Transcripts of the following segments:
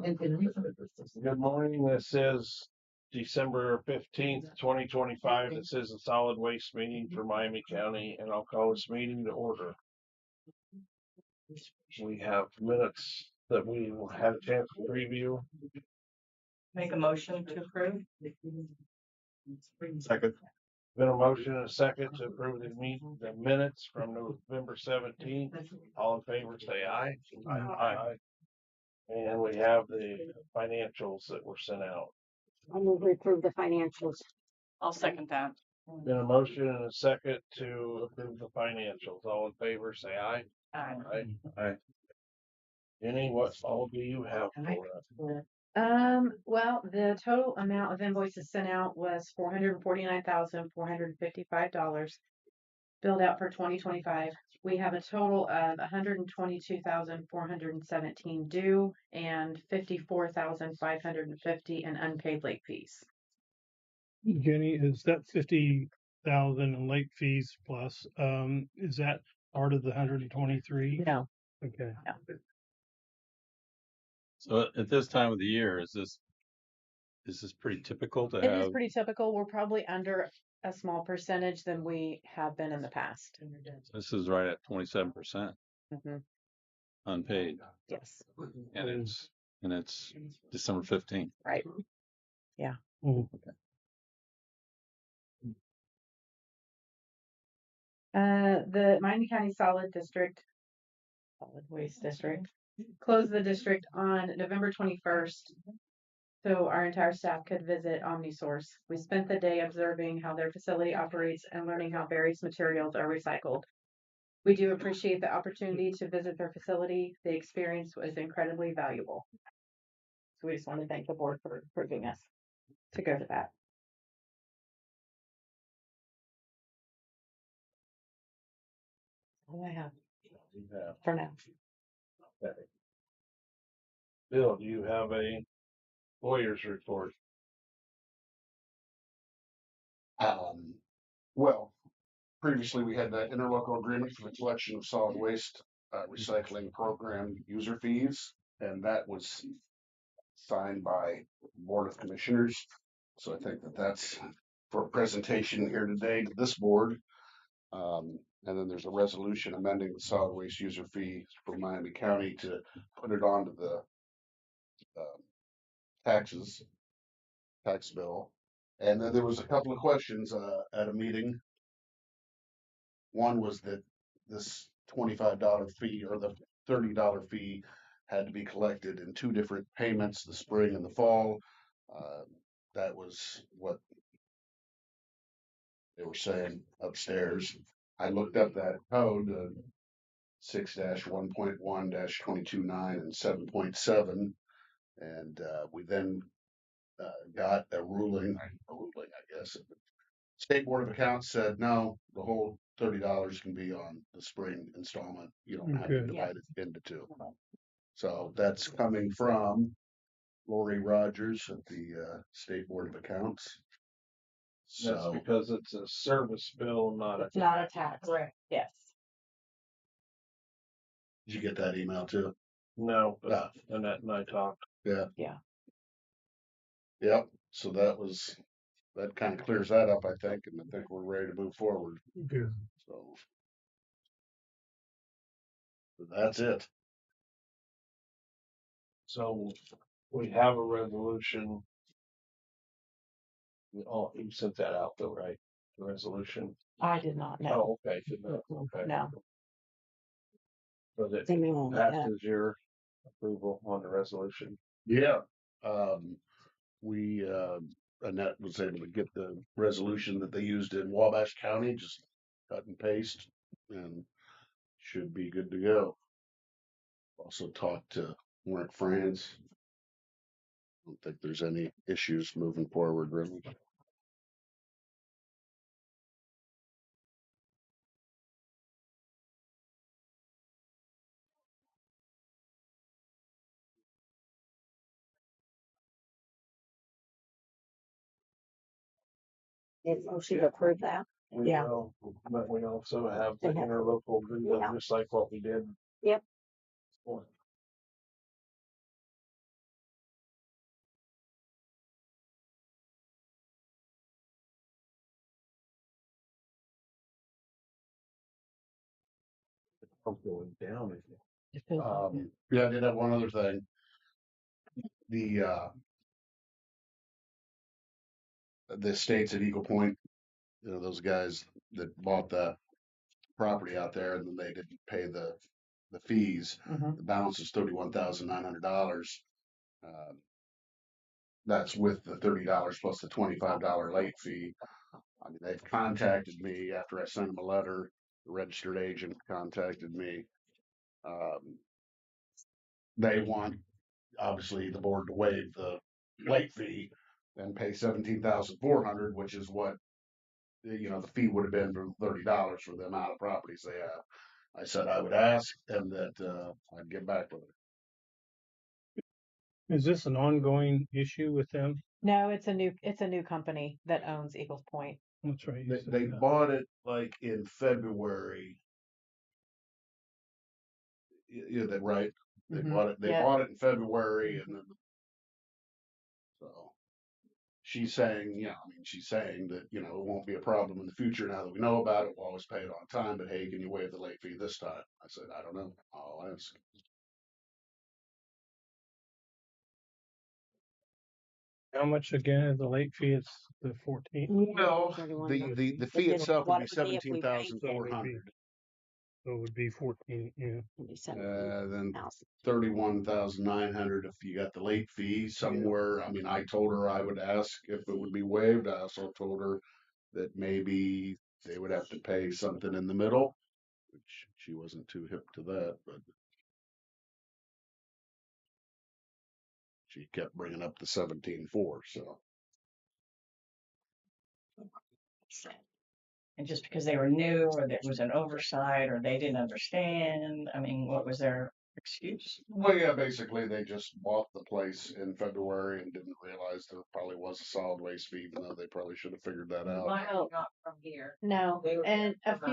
Good morning. This is December 15th, 2025. This is a solid waste meeting for Miami County, and I'll call this meeting to order. We have minutes that we will have a chance to preview. Make a motion to approve. Second. Been a motion and a second to approve the minutes from November 17th. All in favor, say aye. Aye. And we have the financials that were sent out. I move we approve the financials. I'll second that. Been a motion and a second to approve the financials. All in favor, say aye. Aye. Aye. Jenny, what all do you have for us? Well, the total amount of invoices sent out was $449,455 billed out for 2025. We have a total of $122,417 due and $54,550 in unpaid late fees. Jenny, is that 50,000 in late fees plus? Is that part of the 123? No. Okay. No. So at this time of the year, is this pretty typical to have? It is pretty typical. We're probably under a small percentage than we have been in the past. This is right at 27% Mm-hmm. unpaid, Yes. and it's December 15th. Right. Yeah. Oh, The Miami County Solid Waste District closed the district on November 21st, so our entire staff could visit OmniSource. We spent the day observing how their facility operates and learning how various materials are recycled. We do appreciate the opportunity to visit their facility. The experience was incredibly valuable. So we just want to thank the board for approving us to go to that. All I have for now. Okay. Bill, do you have a lawyer's report? Well, previously we had that interlocal agreement for the collection of solid waste recycling program user fees, and that was signed by the Board of Commissioners. So I think that that's for a presentation here today to this board. And then there's a resolution amending the solid waste user fee for Miami County to put it onto the tax bill. And then there was a couple of questions at a meeting. One was that this $25 fee or the $30 fee had to be collected in two different payments, the spring and the fall. That was what they were saying upstairs. I looked up that code, 6-1.1-22.9 and 7.7, and we then got a ruling, I guess. State Board of Accounts said no, the whole $30 can be on the spring installment. You don't have to divide it into two. So that's coming from Lori Rogers at the State Board of Accounts. That's because it's a service bill, not a tax. Correct. Yes. Did you get that email too? No, but Annette and I talked. Yeah. Yeah. Yep. So that kind of clears that up, I think, and I think we're ready to move forward. good. So that's it. So we have a resolution. Oh, you sent that out though, right? The resolution. I did not know. Oh, okay. Okay. No. So that passes your approval on the resolution. Yeah. Annette was able to get the resolution that they used in Wabash County, just cut and paste, and should be good to go. Also talked to Warrant France. I don't think there's any issues moving forward, really. Motion to approve that. Yeah. But we also have the interlocal agreement, just like what we did. Yep. Going down. Yeah, I did have one other thing. The estates at Eagle Point, those guys that bought the property out there and then they didn't pay the fees. Mhm. The balance is $31,900. That's with the $30 plus the $25 late fee. I mean, they've contacted me after I sent them a letter. The registered agent contacted me. They want, obviously, the board to waive the late fee and pay $17,400, which is what the fee would have been for $30 for the amount of properties they have. I said I would ask and that I'd get back with it. Is this an ongoing issue with them? No, it's a new company that owns Eagles Point. That's right. you said They that. bought it like in February. Yeah, that right. They Mhm. bought it. They Yeah. bought it in February, and then so she's saying, she's saying that it won't be a problem in the future now that we know about it. We'll always pay it on time. But hey, can you waive the late fee this time? I said, I don't know. I'll ask. How much again is the late fee? It's the 14. Well, $31. the They fee did itself would what be it would be if we waived it. $17,400. So it would be 14. Yeah. It'd be Then 17,000. 31,900 if you got the late fee somewhere. I mean, I told her I would ask if it would be waived. I also told her that maybe they would have to pay something in the middle, which she wasn't too hip to that, but she kept bringing up the 17.4. So And just because they were new or there was an oversight or they didn't understand, I mean, what was their excuse? well, yeah, basically they just bought the place in February and didn't realize there probably was a solid waste fee, even though they probably should have figured that out. Well, not from here. No, They were and a from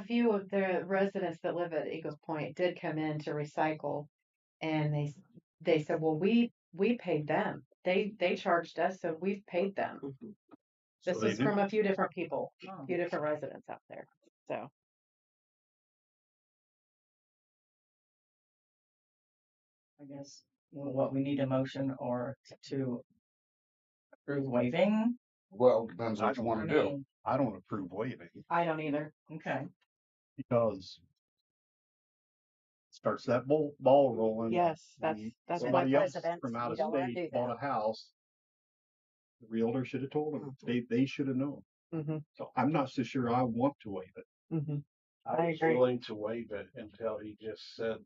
few of the residents that live at Eagles Point did come in to recycle, and they said, well, we paid them. They charged us, so we've paid them. Mhm. This they is do- from a few different people, Oh. a few different residents out there. So I guess, what we need a motion or to approve waiving. Well, depends what you I want to do. mean, I don't approve waiving I don't either. okay, because it starts that ball rolling. Yes, when that's what somebody else residents, from out you of don't wanna do state that. bought a house. The realtor should have told them. They should have known. Mm-hmm, So I'm not so sure I want to waive it. mm-hmm. I I was agree. willing to waive it until you just said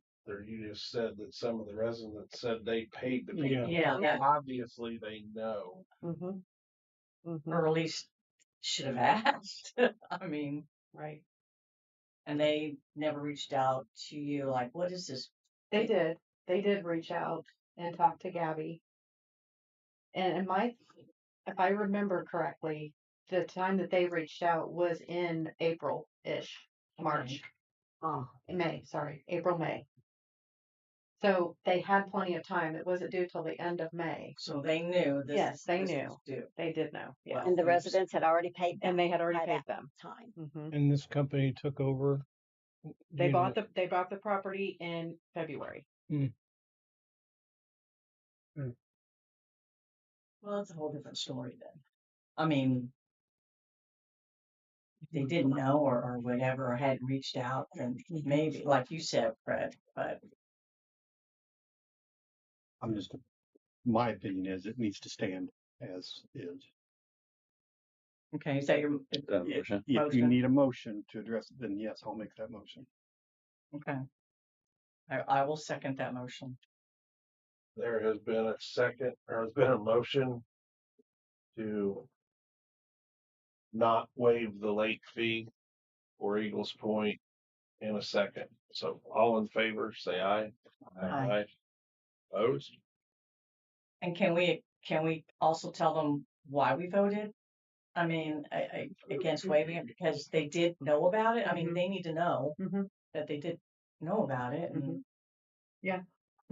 that some of the residents said they paid the fee. Yeah. yeah, that, Obviously, they know. Mm-hmm. Mm-hmm. or at least should have asked. I mean, Right. and they never reached out to you, like, what is this? They did. They did reach out and talk to Gabby. And if I remember correctly, the time that they reached out was in April-ish, March, Oh, May, sorry, April, May. So they had plenty of time. It wasn't due till the end of May. So they knew this. Yes, they this knew. was due. They did know. Yeah. and the residents had already paid them And they had already by paid that them. time. Hmm. And this company took over. They you bought know, the property in February. Well, it's a whole different story then. I mean, if they didn't know or whatever, or hadn't reached out, then maybe, like you said, Fred, but My opinion is it needs to stand as is. okay, is that your, If you Motion. need a motion to address it, then yes, I'll make that motion. okay. I will second that motion. There has been a motion to not waive the late fee for Eagles Point in a second. So all in favor, say aye. Aye. Opposed? And can we also tell them why we voted? I mean, against waiving it because they did know about it. I mean, Mhm. they need to know Mhm. that they did know about it and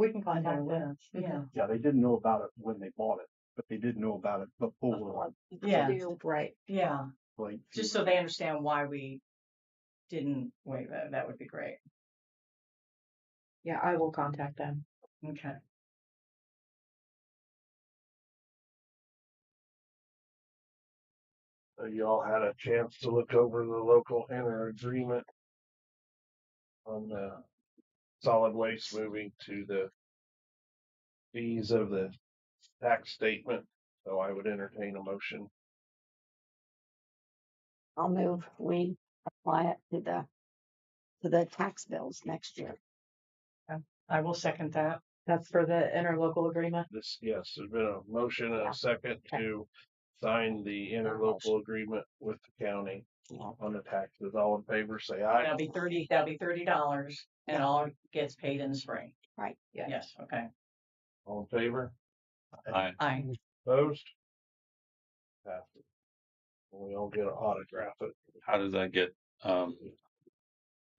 We can I know contact them. when. Yeah. Yeah, they didn't know about it when they bought it, but they did know about it before. Yeah. Right. Yeah. Like, Just so they understand why we didn't waive it. That would be great. Yeah, I will contact them. Okay. So you all had a chance to look over the local inter agreement on the solid waste moving to the fees of the tax statement. So I would entertain a motion. I'll move, we apply it to the tax bills next year. I will second that. That's for the interlocal agreement. This, yes, there's been a motion and Yeah. a second Okay. to sign the interlocal agreement with the county Yeah. on the taxes. All in favor, say aye. That'll be $30, and all gets paid in the spring. Right. Yeah. Yes, okay. All in favor? Aye. Opposed? Passed. We all get an autograph it. How does that get, how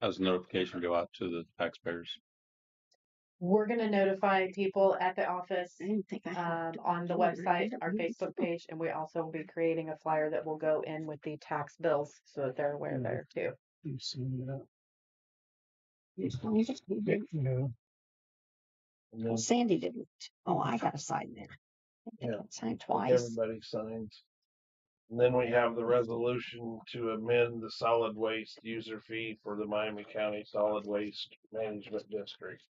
does the notification go out to the taxpayers? We're gonna notify people at the office, I didn't think I had to on the do it. website, our Facebook page, and we also will be creating a flyer that will go in with the tax bills so that they're aware there too. You've seen that. You signed it? You did? Yeah. And then Well, Sandy didn't. Oh, I got to sign there. I think I Yeah. signed twice. everybody signs. And then we have the resolution to amend the solid waste user fee for the Miami County Solid Waste Management District.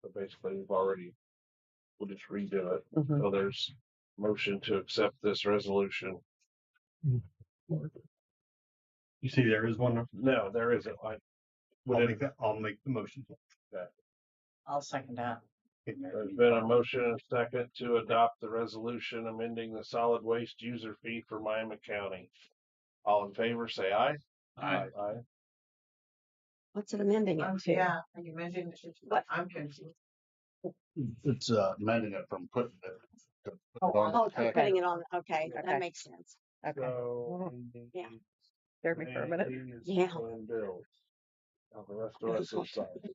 So basically, we'll just redo it. Mhm. So there's motion to accept this resolution. You see, there is one. No, there isn't. I'll make the motion. I'll second that. There's been a motion and a second to adopt the resolution amending the solid waste user fee for Miami County. All in favor, say aye. Aye. Aye. What's it amending it to? Yeah, and you mentioned, I'm confused. It's amending it from putting it. To put it on Oh, the tax. putting it on. Okay, Okay. that makes sense. Okay. So. Yeah. Bear with me for a minute. fees Yeah. And bills. Now the rest of us is signed.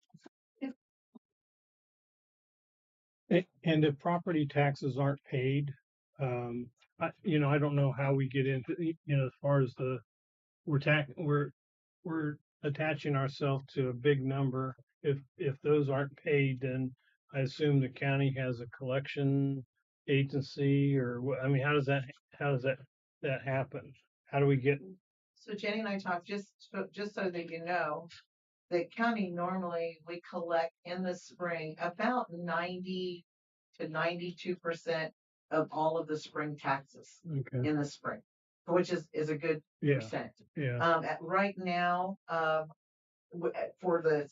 And if property taxes aren't paid, I don't know how we get into, as far as we're attaching ourselves to a big number. If those aren't paid, then I assume the county has a collection agency or what, I mean, how does that happen? How do we get, So Jenny and I talked, just so that you know, the county normally, we collect in the spring about 90 to 92% of all of the spring taxes okay, in the spring, which is a good yeah, percent. yeah, At right now, for the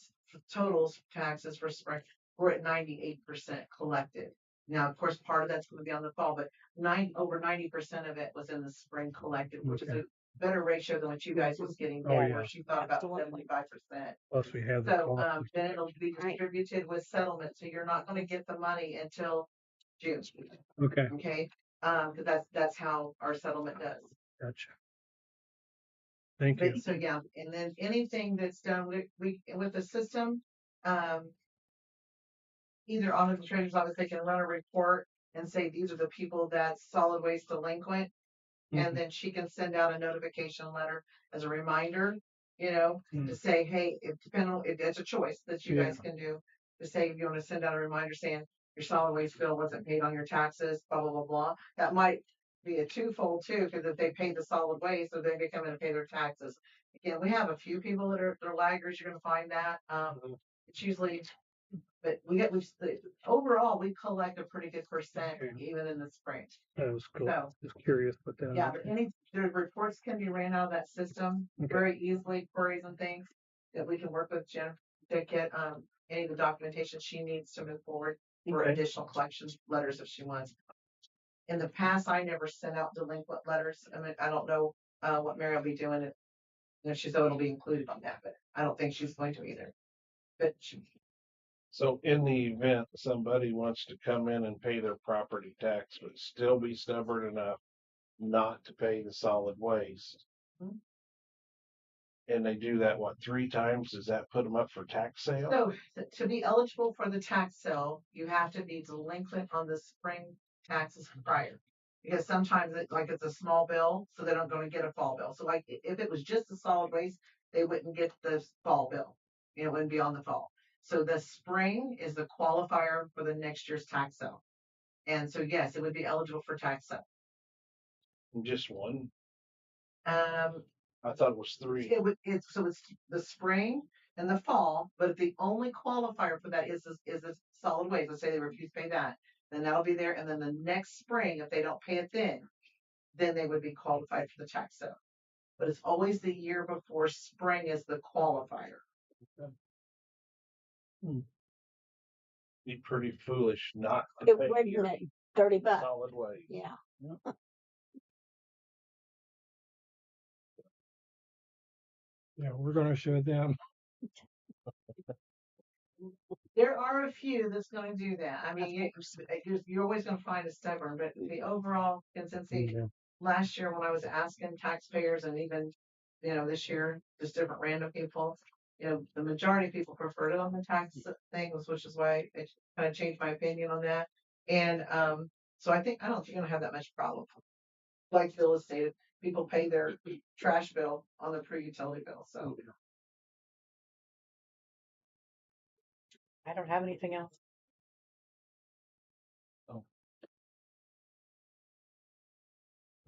totals taxes for spring, we're at 98% collected. Now, of course, part of that's going to be on the fall, but over 90% of it was in the spring collected, which is Okay. a better ratio than what you guys was getting Oh, there, yeah. where she thought about Absolutely. 75%. plus we have the So, cost. then it'll be distributed with settlement, so you're not gonna get the money until June, Okay, okay? Cause that's how our settlement does. gotcha. Thank you. But, so, yeah, and then anything that's done with the system, either on the treasurer's office, they can run a report and say, these are the people that's solid waste delinquent. And then she can send out a notification letter as a reminder, to say, hey, if that's a choice that you guys can do, to say, if you want to send out a reminder saying your solid waste bill wasn't paid on your taxes, blah, blah, blah, blah. That might be a twofold too, because if they pay the solid waste, so they come in and pay their taxes. Again, we have a few people that are laggers. You're going to find that. It's usually, but overall, we collect a pretty good percent even in the spring. That was cool. So, Just curious, but yeah, but the reports can be ran out of that system very easily, queries and things that we can work with Jennifer to get any of the documentation she needs to move forward for Okay. additional collection letters if she wants. In the past, I never sent out delinquent letters. I mean, I don't know what Mary will be doing. She said it'll be included on that, but I don't think she's going to either. But So in the event somebody wants to come in and pay their property tax, but still be stubborn enough not to pay the solid waste. Mhm. And they do that, 3 times? Does that put them up for tax sale? So to be eligible for the tax sale, you have to be delinquent on the spring taxes prior. Because sometimes it's a small bill, so they don't go and get a fall bill. So like if it was just the solid waste, they wouldn't get the fall bill. it wouldn't be on the fall. So the spring is the qualifier for the next year's tax sale. And so, yes, it would be eligible for tax sale. Just one? Um, I thought it was three. it's the spring and the fall, but if the only qualifier for that is the solid waste, let's say they refuse to pay that, then that'll be there. And then the next spring, if they don't pay it then they would be qualified for the tax sale. But it's always the year before spring is the qualifier. Be pretty foolish not to It pay wouldn't your it? $30. solid waste. Yeah. Yeah, we're gonna show them. There are a few that's going to do that. I mean, you're always going to find a stubborn, but the overall consensus Yeah. last year when I was asking taxpayers and even, this year, just different random people, the majority of people preferred it on the tax things, which is why I kind of changed my opinion on that. And so I don't think you're going to have that much problem. Like Phyllis stated, people pay their trash bill on the pre-utility bill. So I don't have anything else.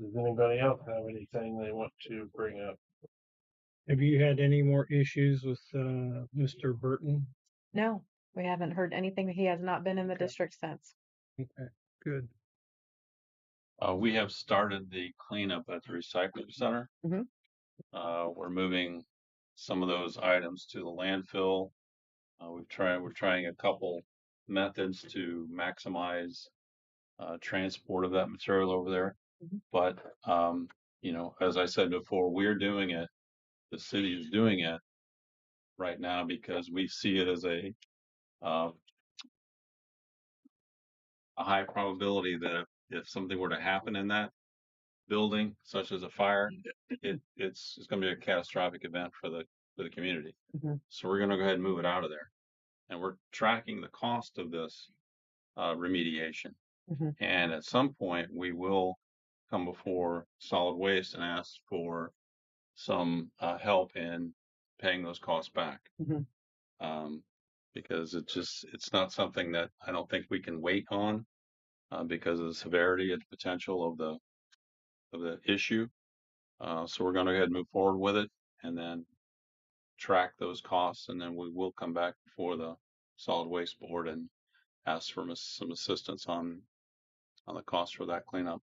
Does anybody else have anything they want to bring up? Have you had any more issues with Mr. Burton? No, we haven't heard anything. He has not been in the district since. Okay, good. We have started the cleanup at the recycling center. Mhm. We're moving some of those items to the landfill. We're trying a couple methods to maximize transport of that material over there. Mhm. But as I said before, we're doing it. The city is doing it right now because we see it as a high probability that if something were to happen in that building, such as a fire, it's going to be a catastrophic event for the community. Mhm. So we're going to go ahead and move it out of there, and we're tracking the cost of this remediation. Mhm. And at some point, we will come before solid waste and ask for some help in paying those costs back. Mhm. Because it's not something that I don't think we can wait on because of the severity and potential of the issue. So we're going to go ahead and move forward with it and then track those costs. And then we will come back before the solid waste board and ask for some assistance on the cost for that cleanup.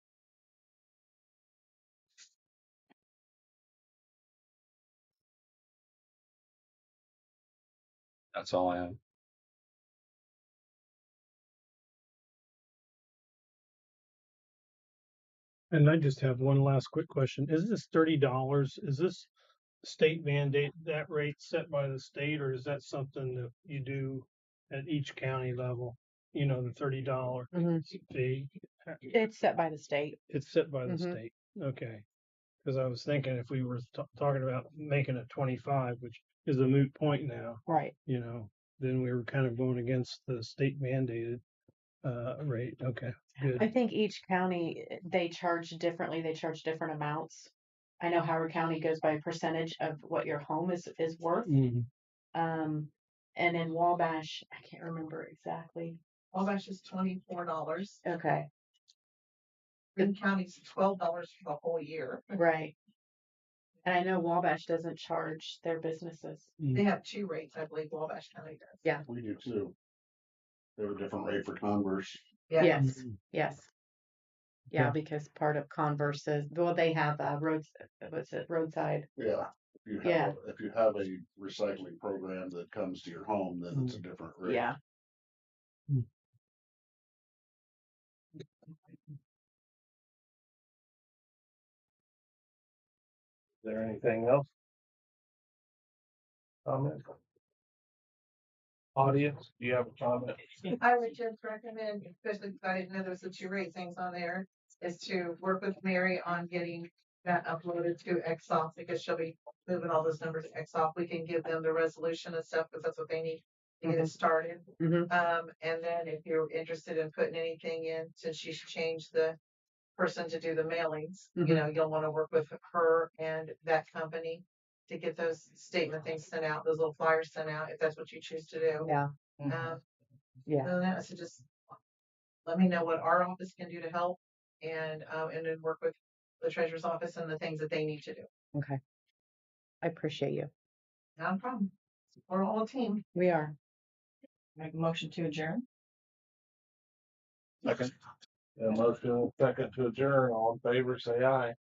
That's all I have. And I just have one last quick question. Is this $30? Is this state mandate, that rate set by the state, or is that something that you do at each county level? The $30 Mhm. fee. It's set by the state. It's set by the Mhm. state. Okay. Because I was thinking if we were talking about making it 25, which is a moot point now, Right. then we were kind of going against the state mandated rate. Okay, good. I think each county, they charge differently. They charge different amounts. I know Howard County goes by a percentage of what your home is worth. Mhm. And in Wabash, I can't remember exactly. Wabash is $24. Okay. Green County's $12 for the whole year. Right. And I know Wabash doesn't charge their businesses. They have two rates, I believe Wabash County does. Yeah. We do too. They have a different rate for Converse. Yeah. Yes. Mhm. Yes. Yeah, Yeah. because part of Converse is, they have roadside. Yeah. Yeah. If you have a recycling program that comes to your home, then it's a different rate. Yeah. Is there anything else? Comment? Audience, do you have a comment? I would just recommend, especially because I didn't know there was the two rate things on there, is to work with Mary on getting that uploaded to Exoff because she'll be moving all those numbers to Exoff. We can give them the resolution and stuff because that's what they need to get it started. Mhm. And then if you're interested in putting anything in, since she's changed the person to do the mailings, Mhm. you'll want to work with her and that company to get those statement things sent out, those little flyers sent out, if that's what you choose to do. Yeah, Mhm. yeah. Other than that, so just let me know what our office can do to help and then work with the treasurer's office and the things that they need to do. Okay. I appreciate you. Not a problem. We're all a team. We are. Make a motion to adjourn. A motion and a second to adjourn. All in favor, say aye.